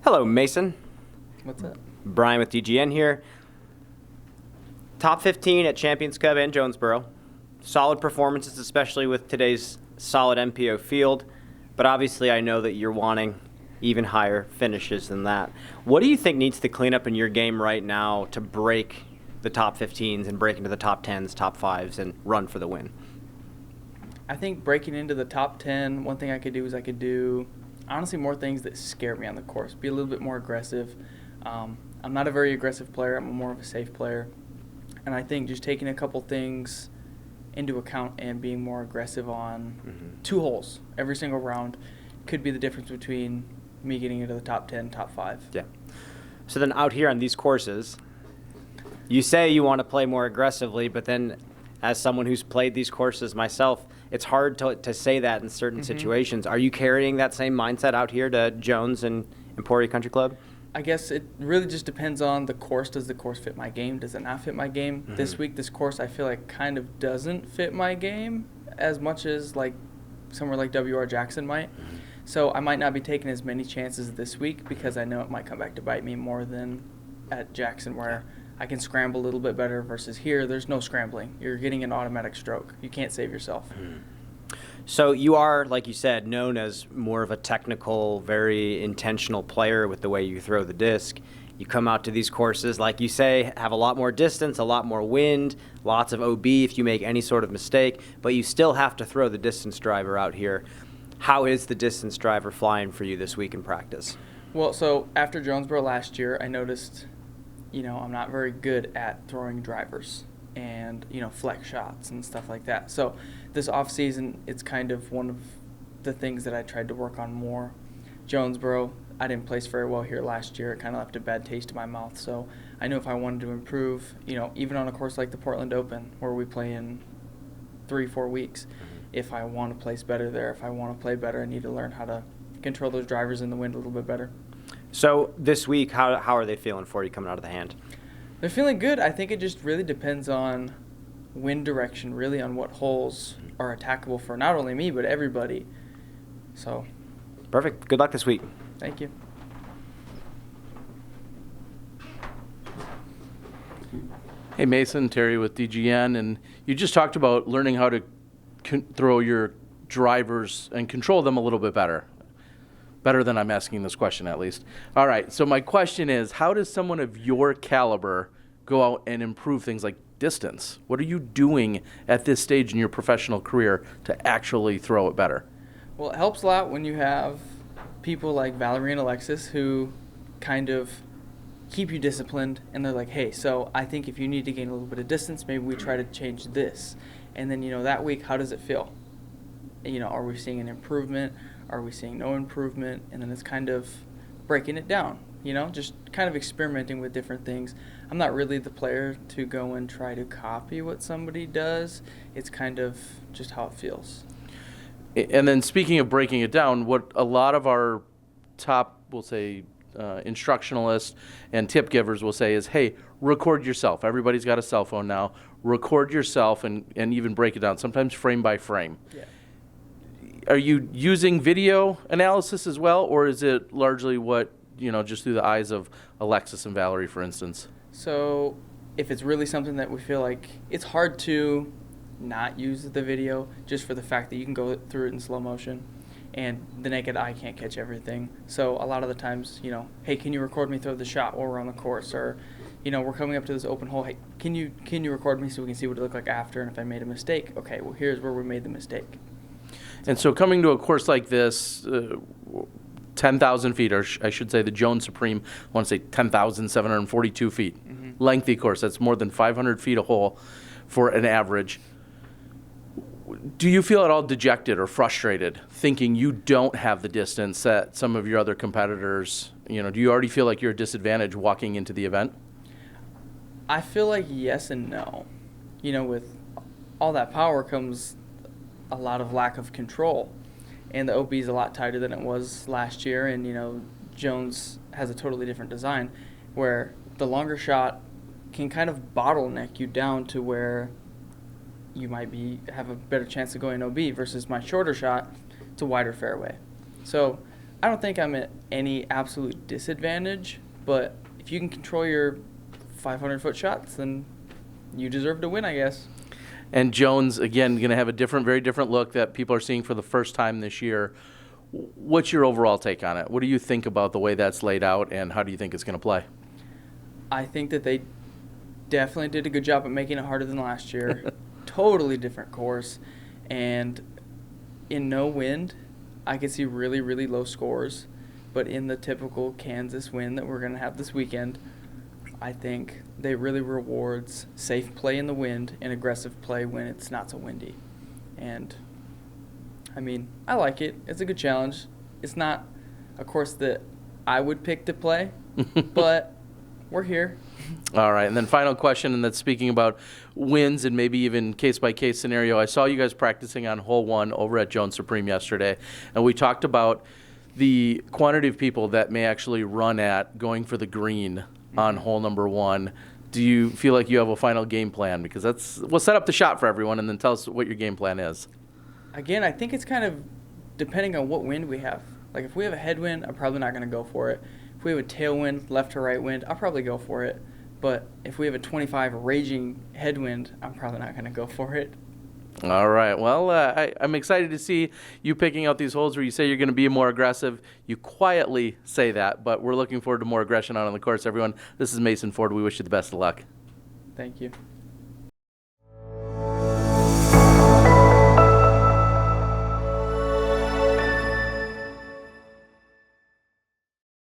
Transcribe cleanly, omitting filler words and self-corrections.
Hello, Mason. What's up? Brian with DGN here. Top 15 at Champions Cup and Jonesboro. Solid performances, especially with today's solid MPO field. But obviously, I know that you're wanting even higher finishes than that. What do you think needs to clean up in your game right now to break the top 15s and break into the top 10s, top 5s, and run for the win? I think breaking into the top 10, one thing I could do is I could do, honestly, more things that scare me on the course. Be a little bit more aggressive. I'm not a very aggressive player. I'm more of a safe player. And I think just taking a couple things into account and being more aggressive on 2 holes every single round could be the difference between me getting into the top 10, top 5. Yeah. So then out here on these courses, you say you want to play more aggressively, but then as someone who's played these courses myself, it's hard to say that in certain situations. Are you carrying that same mindset out here to Jones and Emporia Country Club? I guess it really just depends on the course. Does the course fit my game? Does it not fit my game? This week, this course, I feel like kind of doesn't fit my game as much as like somewhere like W.R. Jackson might. So I might not be taking as many chances this week because I know it might come back to bite me more than at Jackson, where I can scramble a little bit better versus here. There's no scrambling. You're getting an automatic stroke. You can't save yourself. So you are, like you said, known as more of a technical, very intentional player with the way you throw the disc. You come out to these courses, like you say, have a lot more distance, a lot more wind, lots of OB if you make any sort of mistake, but you still have to throw the distance driver out here. How is the distance driver flying for you this week in practice? Well, so after Jonesboro last year, I noticed, I'm not very good at throwing drivers and, flex shots and stuff like that. So this off season, it's kind of one of the things that I tried to work on more. Jonesboro, I didn't place very well here last year. It kind of left a bad taste in my mouth. So I knew if I wanted to improve, even on a course like the Portland Open, where we play in 3-4 weeks, if I want to place better there, if I want to play better, I need to learn how to control those drivers in the wind a little bit better. So this week, how are they feeling for you coming out of the hand? They're feeling good. I think it just really depends on wind direction, really on what holes are attackable for not only me, but everybody. So. Perfect. Good luck this week. Thank you. Hey, Mason, Terry with DGN, and you just talked about learning how to throw your drivers and control them a little bit better. Better than I'm asking this question, at least. All right, so my question is, how does someone of your caliber go out and improve things like distance? What are you doing at this stage in your professional career to actually throw it better? Well, it helps a lot when you have people like Valerie and Alexis who kind of keep you disciplined, and they're like, hey, so I think if you need to gain a little bit of distance, maybe we try to change this. And then, that week, how does it feel? Are we seeing an improvement? Are we seeing no improvement? And then it's kind of breaking it down, just kind of experimenting with different things. I'm not really the player to go and try to copy what somebody does. It's kind of just how it feels. And then speaking of breaking it down, what a lot of our top, we'll say, instructionalists and tip givers will say is, hey, record yourself. Everybody's got a cell phone now. Record yourself and even break it down, sometimes frame by frame. Yeah. Are you using video analysis as well, or is it largely what, just through the eyes of Alexis and Valerie, for instance? So if it's really something that we feel like it's hard to not use the video just for the fact that you can go through it in slow motion and the naked eye can't catch everything. So a lot of the times, hey, can you record me throw the shot while we're on the course? Or, we're coming up to this open hole. Hey, can you record me so we can see what it looked like after? And if I made a mistake, okay, well, here's where we made the mistake. And so coming to a course like this, 10,000 feet, or I should say the Jones Supreme, I want to say 10,742 feet. Lengthy course. That's more than 500 feet a hole for an average. Do you feel at all dejected or frustrated thinking you don't have the distance that some of your other competitors, do you already feel like you're at a disadvantage walking into the event? I feel like yes and no. With all that power comes a lot of lack of control. And the OB is a lot tighter than it was last year. And, Jones has a totally different design where the longer shot can kind of bottleneck you down to where you might have a better chance of going OB versus my shorter shot, it's a wider fairway. So I don't think I'm at any absolute disadvantage, but if you can control your 500-foot shots, then you deserve to win, I guess. And Jones, again, going to have a very different look that people are seeing for the first time this year. What's your overall take on it? What do you think about the way that's laid out, and how do you think it's going to play? I think that they definitely did a good job at making it harder than last year. Totally different course. And in no wind, I could see really, really low scores. But in the typical Kansas wind that we're going to have this weekend, I think they really rewards safe play in the wind and aggressive play when it's not so windy. And, I mean, I like it. It's a good challenge. It's not a course that I would pick to play, but we're here. All right, and then final question, and that's speaking about wins and maybe even case-by-case scenario. I saw you guys practicing on hole 1 over at Jones Supreme yesterday, and we talked about the quantity of people that may actually run at going for the green on hole number 1. Do you feel like you have a final game plan? Because we'll set up the shot for everyone, and then tell us what your game plan is. Again, I think it's kind of depending on what wind we have. Like, if we have a headwind, I'm probably not going to go for it. If we have a tailwind, left to right wind, I'll probably go for it. But if we have a 25 raging headwind, I'm probably not going to go for it. All right. Well, I'm excited to see you picking out these holes where you say you're going to be more aggressive. You quietly say that, but we're looking forward to more aggression out on the course, everyone. This is Mason Ford. We wish you the best of luck. Thank you.